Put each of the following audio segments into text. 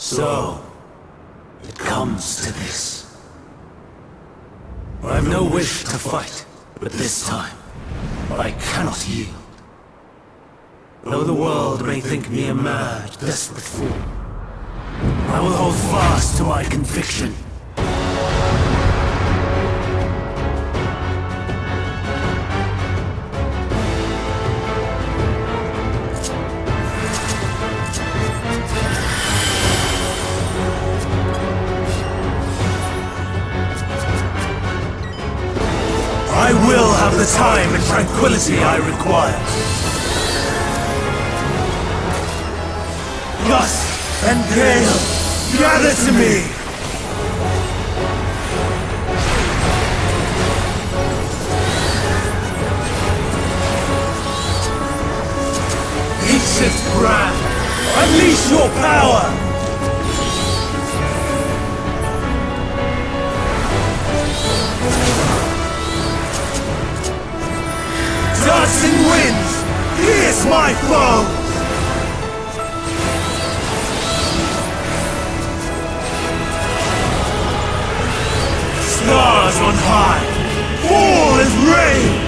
So, it comes to this. I have no wish to fight, but this time, I cannot yield. Though the world may think me a mad, desperate fool, I will hold fast to my conviction. I will have the time and tranquility I require. Gust and gale, gather to me! Ancient grand, unleash your power! Dancing winds, pierce my foes! Stars on high, fall as rain!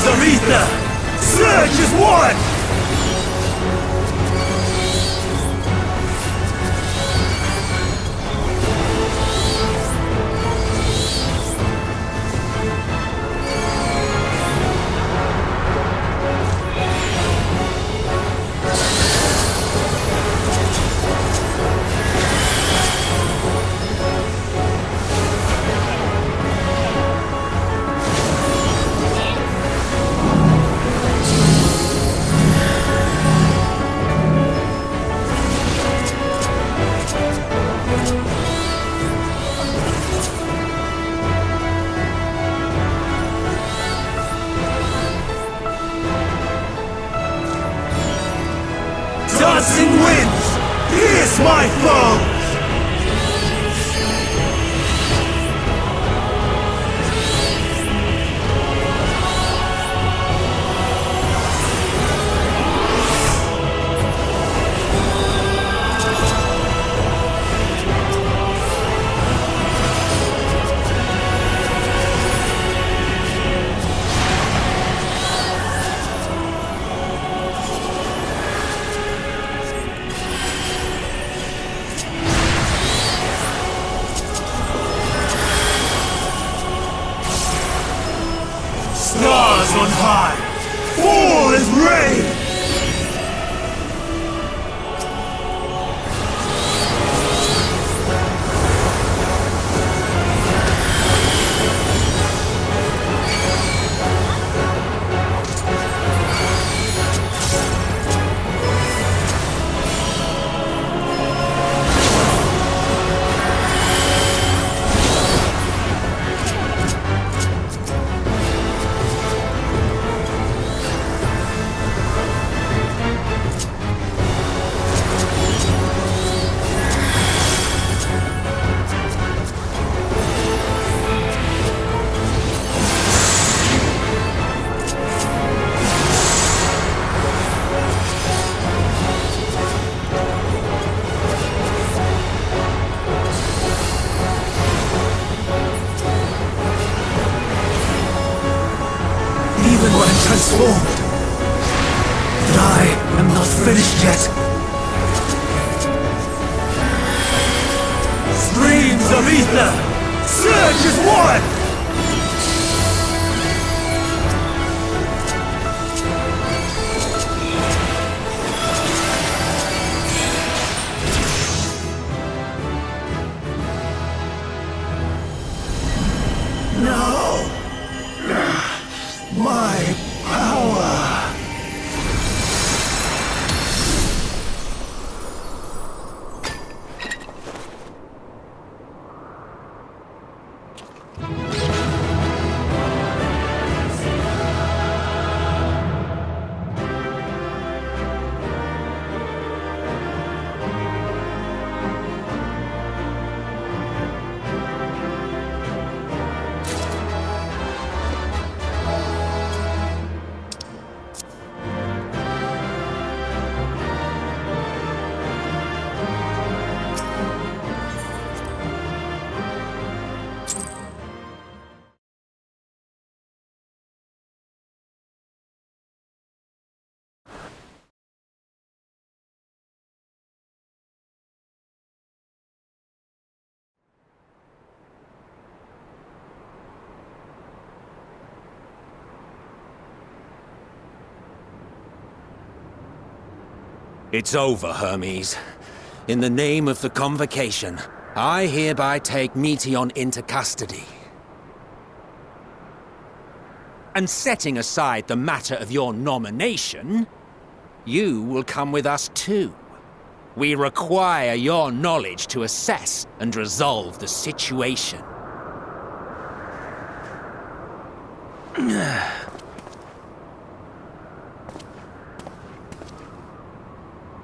Of ether! Surge as one! Dancing winds, pierce my foes! Stars on high, fall as rain! Even when transformed, finished yet. Streams of ether! Surge as one! No! My power! It's over, Hermes. In the name of the Convocation, I hereby take Meteion into custody. And setting aside the matter of your nomination, you will come with us too. We require your knowledge to assess and resolve the situation.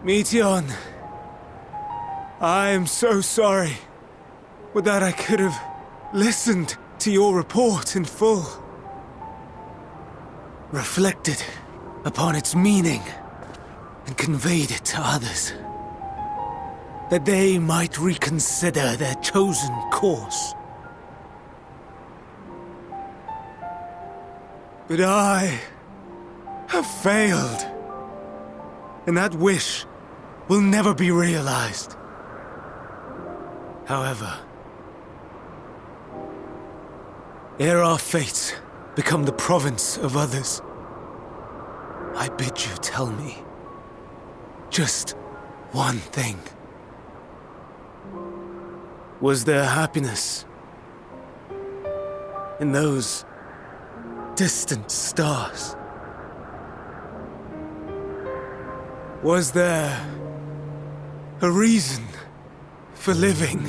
Meteion, I am so sorry. Would that I could have listened to your report in full. Reflected upon its meaning and conveyed it to others. That they might reconsider their chosen course. But I have failed. And that wish will never be realized. However, ere our fates become the province of others, I bid you tell me just one thing. Was there happiness in those distant stars? Was there a reason for living?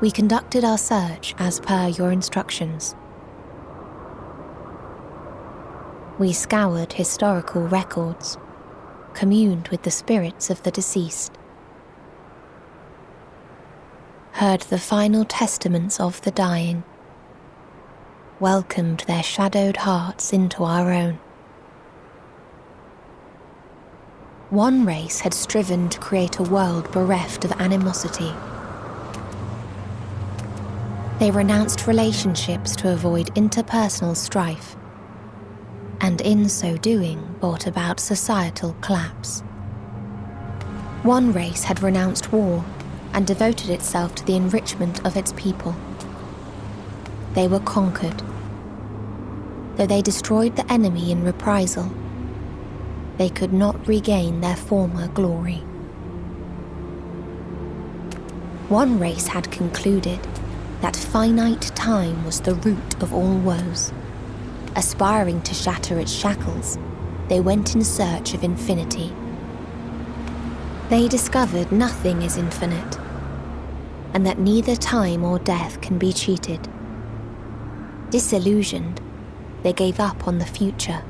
We conducted our search as per your instructions. We scoured historical records, communed with the spirits of the deceased, heard the final testaments of the dying, welcomed their shadowed hearts into our own. One race had striven to create a world bereft of animosity. They renounced relationships to avoid interpersonal strife, and in so doing brought about societal collapse. One race had renounced war and devoted itself to the enrichment of its people. They were conquered. Though they destroyed the enemy in reprisal, they could not regain their former glory. One race had concluded that finite time was the root of all woes. Aspiring to shatter its shackles, they went in search of infinity. They discovered nothing is infinite, and that neither time or death can be cheated. Disillusioned, they gave up on the future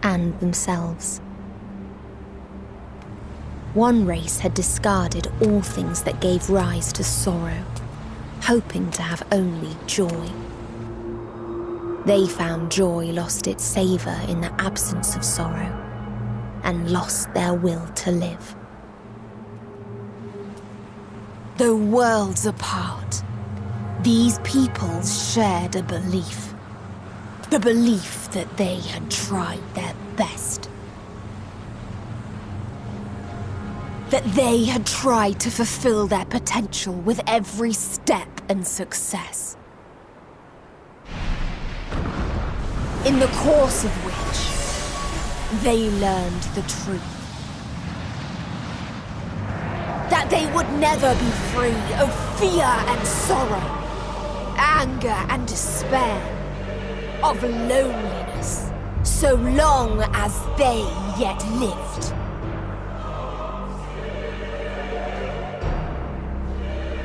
and themselves. One race had discarded all things that gave rise to sorrow, hoping to have only joy. They found joy lost its savour in the absence of sorrow, and lost their will to live. Though worlds apart, These peoples shared a belief. The belief that they had tried their best. That they had tried to fulfill their potential with every step and success. In the course of which, they learned the truth. That they would never be free of fear and sorrow, anger and despair, of loneliness, so long as they yet lived.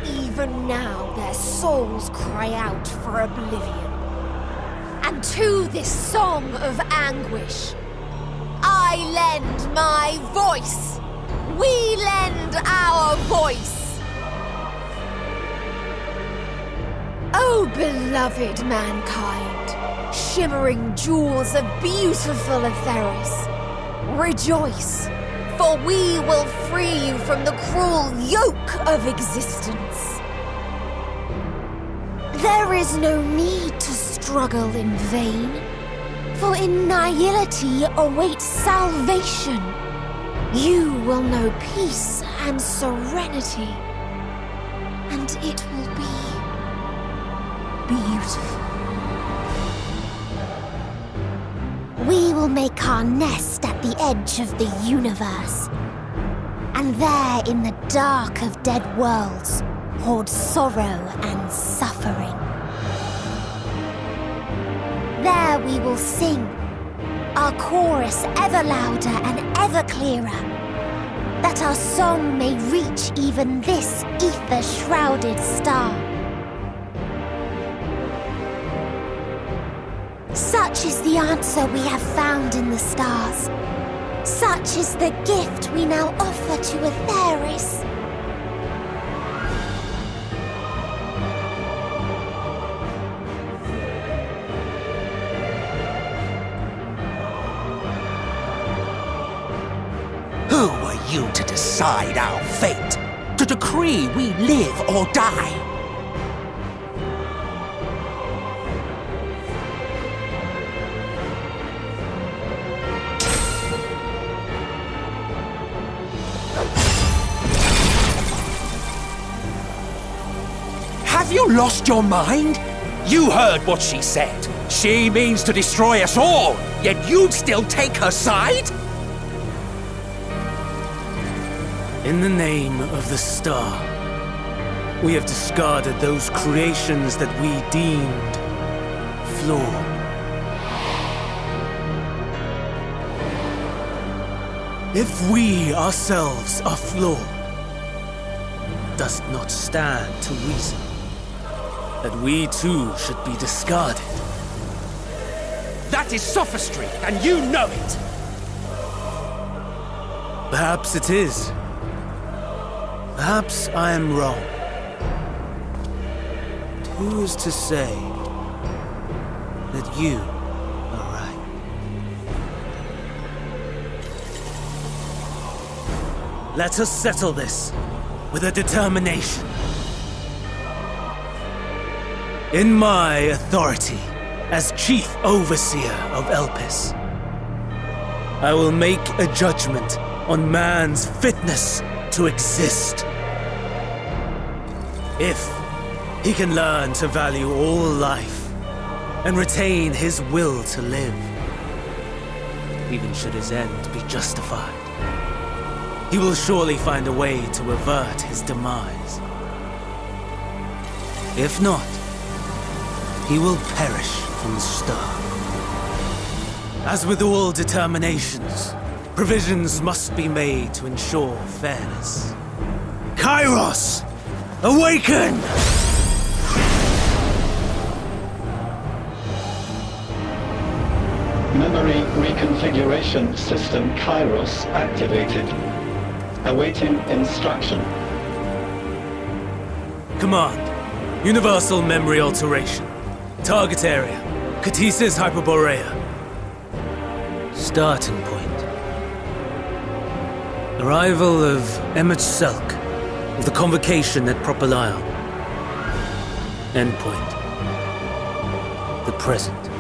Even now their souls cry out for oblivion. And to this song of anguish, I lend my voice. We lend our voice. Oh, beloved mankind, shimmering jewels of beautiful Etheris, rejoice, for we will free you from the cruel yoke of existence. There is no need to struggle in vain, for in nihility awaits salvation. You will know peace and serenity, and it will be beautiful. We will make our nest at the edge of the universe, and there in the dark of dead worlds hoard sorrow and suffering. There we will sing, our chorus ever louder and ever clearer, that our song may reach even this ether-shrouded star. Such is the answer we have found in the stars. Such is the gift we now offer to Etheris. Who are you to decide our fate? To decree we live or die? Have you lost your mind? You heard what she said. She means to destroy us all, yet you'd still take her side? In the name of the star, we have discarded those creations that we deemed flawed. If we ourselves are flawed, does it not stand to reason that we too should be discarded? That is sophistry, and you know it! Perhaps it is. Perhaps I am wrong. But who is to say that you are right? Let us settle this with a determination. In my authority as Chief Overseer of Elpis, I will make a judgment on man's fitness to exist. If he can learn to value all life and retain his will to live, even should his end be justified, he will surely find a way to avert his demise. If not, he will perish from the start. As with all determinations, provisions must be made to ensure fairness. Kairos! Awaken! Memory reconfiguration system Kairos activated. Awaiting instruction. Command. Universal memory alteration. Target area. Catesis Hyperborea. Starting point. Arrival of Emmett Selk of the Convocation at Propylion. Endpoint. The present.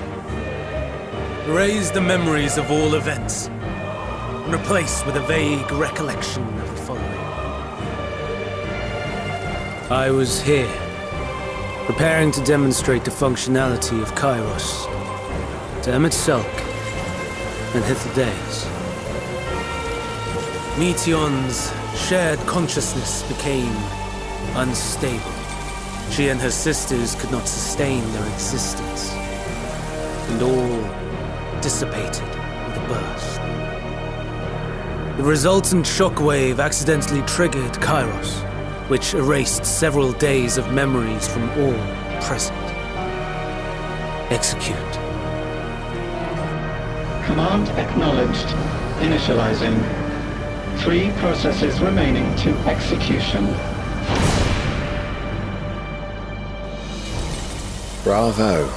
Erase the memories of all events, and replace with a vague recollection of the following. I was here, preparing to demonstrate the functionality of Kairos to Emmet Selk and Hythlodaeus. Meteion's shared consciousness became unstable. She and her sisters could not sustain their existence, and all dissipated with a burst. The resultant shockwave accidentally triggered Kairos, which erased several days of memories from all present. Execute. Command acknowledged. Initializing. 3 processes remaining to execution. Bravo.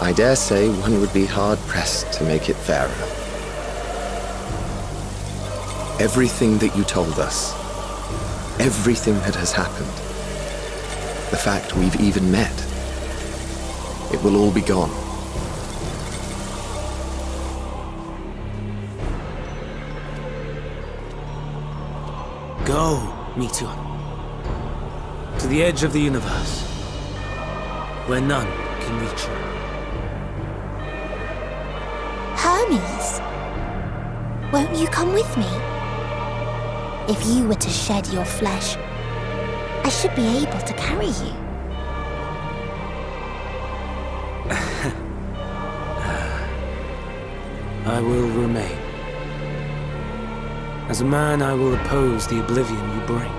I dare say one would be hard-pressed to make it fairer. Everything that you told us, everything that has happened, the fact we've even met, it will all be gone. Go, Meteion. To the edge of the universe, where none can reach you. Hermes, won't you come with me? If you were to shed your flesh, I should be able to carry you. I will remain. As a man, I will oppose the oblivion you bring.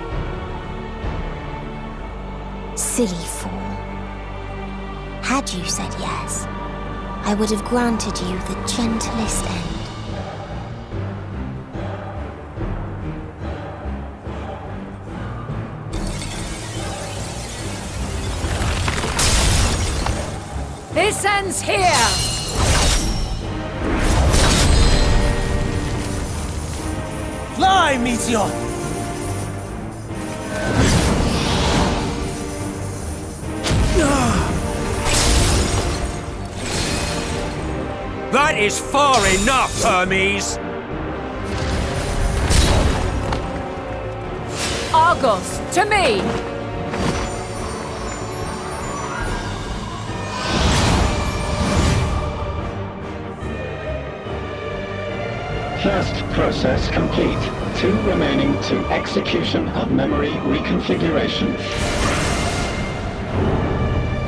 Silly fool. Had you said yes, I would have granted you the gentlest end. This ends here! Fly, Meteion! That is far enough, Hermes! Argos, to me! First process complete. 2 remaining to execution of memory reconfiguration.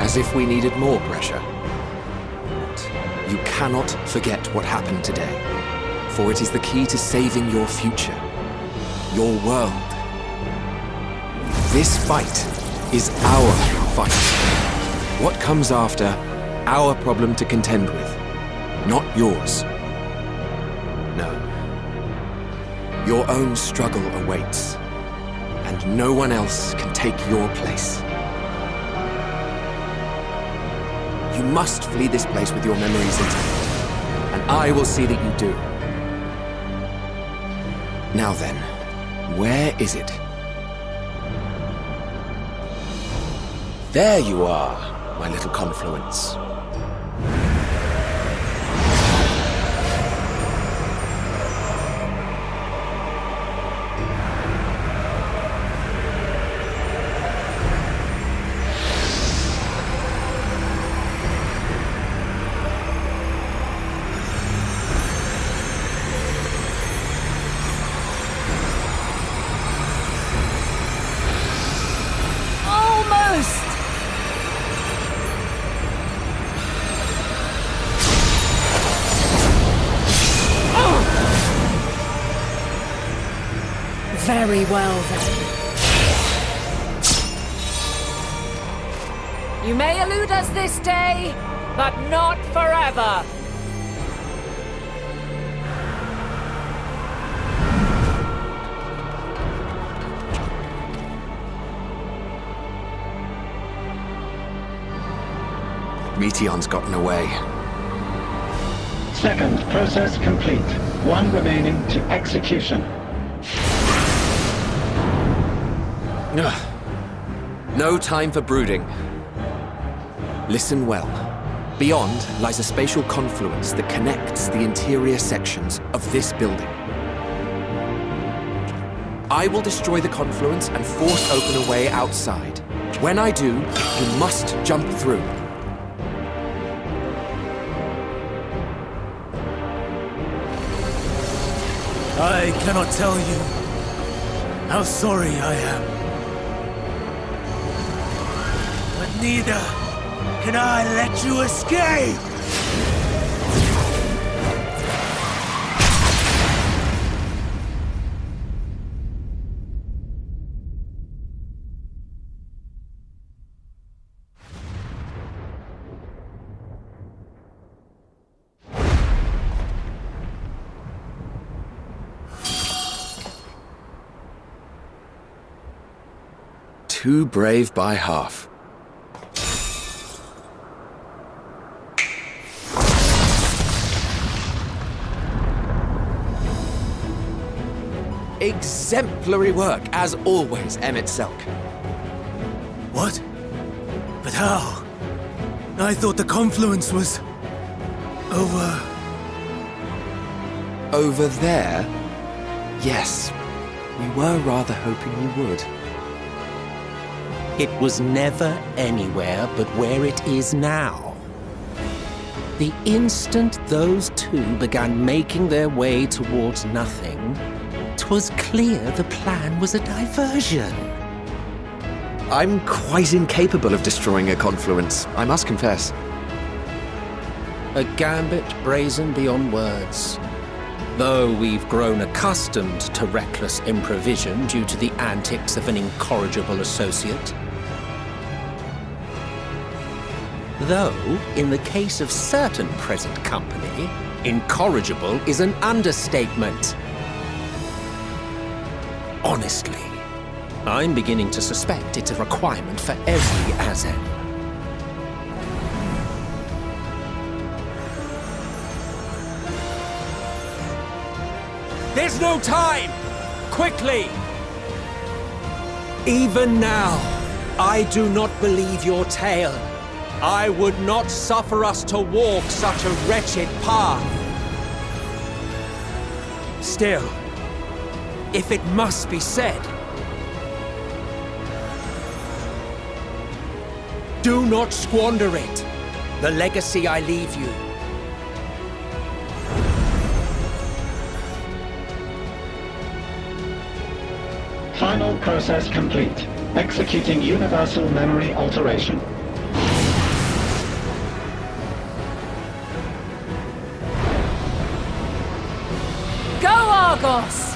As if we needed more pressure. You cannot forget what happened today, for it is the key to saving your future, your world. This fight is our fight. What comes after, our problem to contend with, not yours. No. Your own struggle awaits, and no one else can take your place. You must flee this place with your memories intact, and I will see that you do. Now then, where is it? There you are, my little confluence. Very well, then. You may elude us this day, but not forever. Meteion's gotten away. Second process complete. 1 remaining to execution. No time for brooding. Listen well. Beyond lies a spatial confluence that connects the interior sections of this building. I will destroy the confluence and force open a way outside. When I do, you must jump through. I cannot tell you how sorry I am. But neither can I let you escape! Too brave by half. Exemplary work, as always, Emmett Selk. What? But how? I thought the confluence was... over... Over there? Yes. We were rather hoping you would. It was never anywhere but where it is now. The instant those two began making their way towards nothing, 'twas clear the plan was a diversion. I'm quite incapable of destroying a confluence, I must confess. A gambit brazen beyond words. Though we've grown accustomed to reckless improvision due to the antics of an incorrigible associate. Though, in the case of certain present company, incorrigible is an understatement. Honestly, I'm beginning to suspect it's a requirement for every Azen. There's no time! Quickly! Even now, I do not believe your tale. I would not suffer us to walk such a wretched path. Still, if it must be said, do not squander it, the legacy I leave you. Final process complete. Executing universal memory alteration. Go, Argos!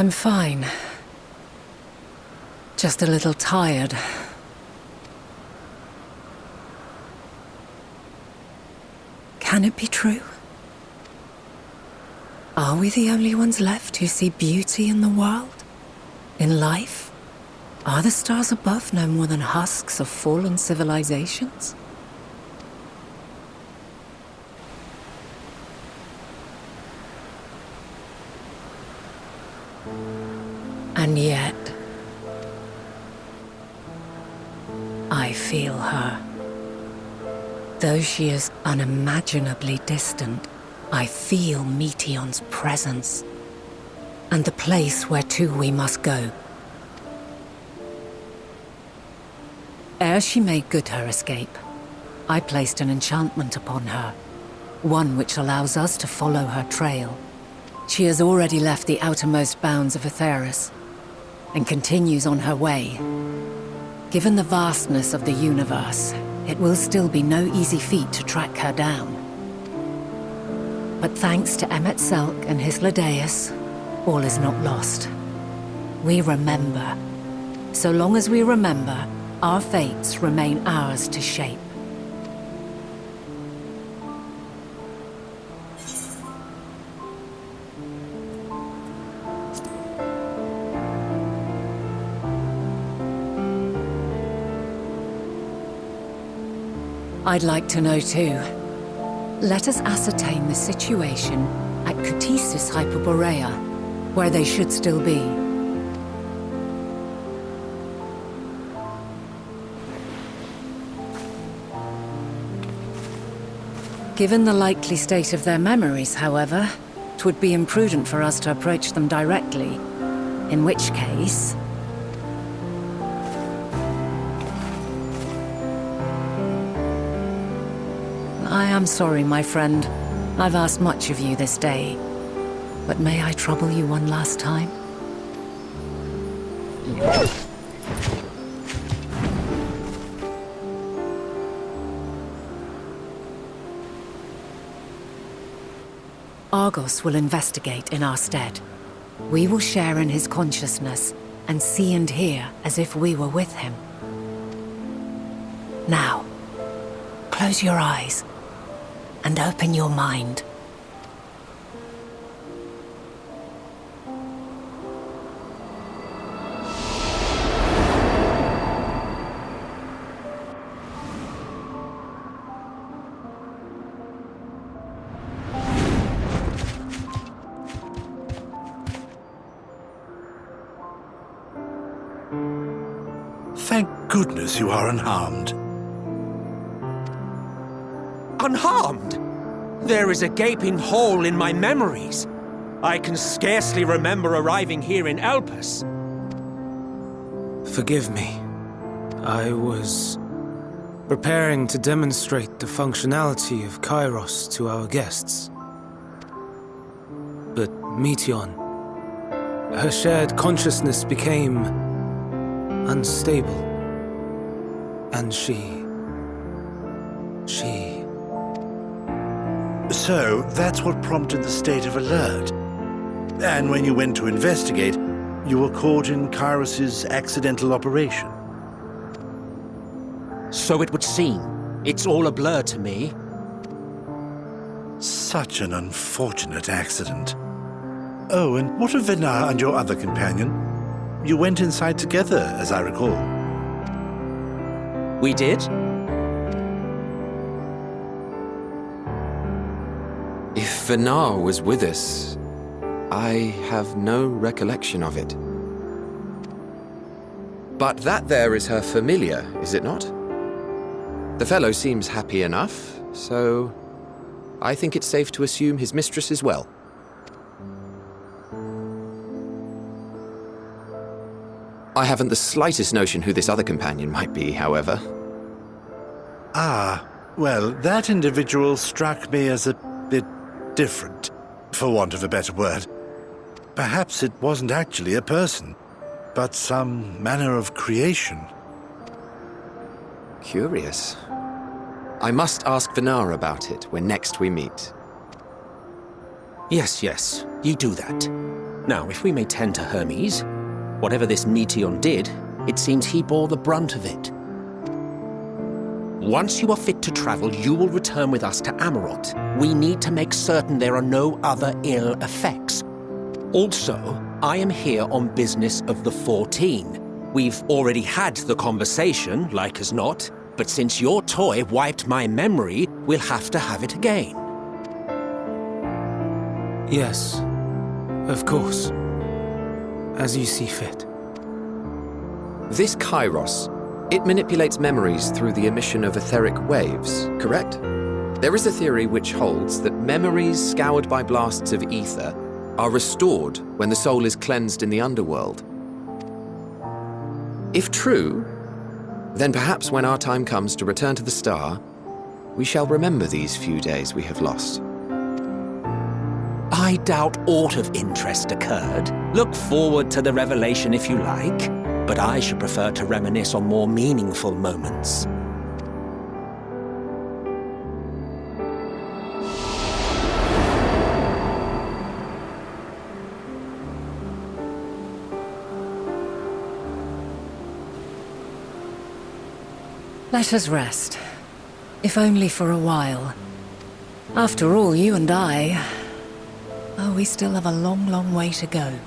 I'm fine. Just a little tired. Can it be true? Are we the only ones left who see beauty in the world? In life? Are the stars above no more than husks of fallen civilizations? And yet, I feel her. Though she is unimaginably distant, I feel Meteion's presence, and the place where to we must go. Ere she made good her escape, I placed an enchantment upon her, one which allows us to follow her trail. She has already left the outermost bounds of Aetheris, and continues on her way. Given the vastness of the universe, it will still be no easy feat to track her down. But thanks to Emet-Selch and his Ladeus, all is not lost. We remember. So long as we remember, our fates remain ours to shape. I'd like to know too. Let us ascertain the situation at Cutisis Hyperborea, where they should still be. Given the likely state of their memories, however, it would be imprudent for us to approach them directly. In which case... I am sorry, my friend. I've asked much of you this day. But may I trouble you one last time? Argos will investigate in our stead. We will share in his consciousness and see and hear as if we were with him. Now, close your eyes and open your mind. Thank goodness you are unharmed. Unharmed? There is a gaping hole in my memories. I can scarcely remember arriving here in Elpis. Forgive me. I was preparing to demonstrate the functionality of Kairos to our guests. But Meteon, her shared consciousness became unstable. And she... So, that's what prompted the state of alert. And when you went to investigate, you were caught in Kairos' accidental operation. So it would seem. It's all a blur to me. Such an unfortunate accident. Oh, and what of Venar and your other companion? You went inside together, as I recall. We did? If Venar was with us, I have no recollection of it. But that there is her familiar, is it not? The fellow seems happy enough, so I think it's safe to assume his mistress is well. I haven't the slightest notion who this other companion might be, however. Ah, well, that individual struck me as a bit different, for want of a better word. Perhaps it wasn't actually a person, but some manner of creation. Curious. I must ask Venar about it when next we meet. Yes, you do that. Now, if we may tend to Hermes, whatever this Meteon did, it seems he bore the brunt of it. Once you are fit to travel, you will return with us to Amarot. We need to make certain there are no other ill effects. Also, I am here on business of the 14. We've already had the conversation, like as not, but since your toy wiped my memory, we'll have to have it again. Yes, of course. As you see fit. This Kairos, it manipulates memories through the emission of etheric waves, correct? There is a theory which holds that memories scoured by blasts of ether are restored when the soul is cleansed in the underworld. If true, then perhaps when our time comes to return to the star, we shall remember these few days we have lost. I doubt aught of interest occurred. Look forward to the revelation if you like. But I should prefer to reminisce on more meaningful moments. Let us rest. If only for a while. After all, you and I... Oh, we still have a long, long way to go.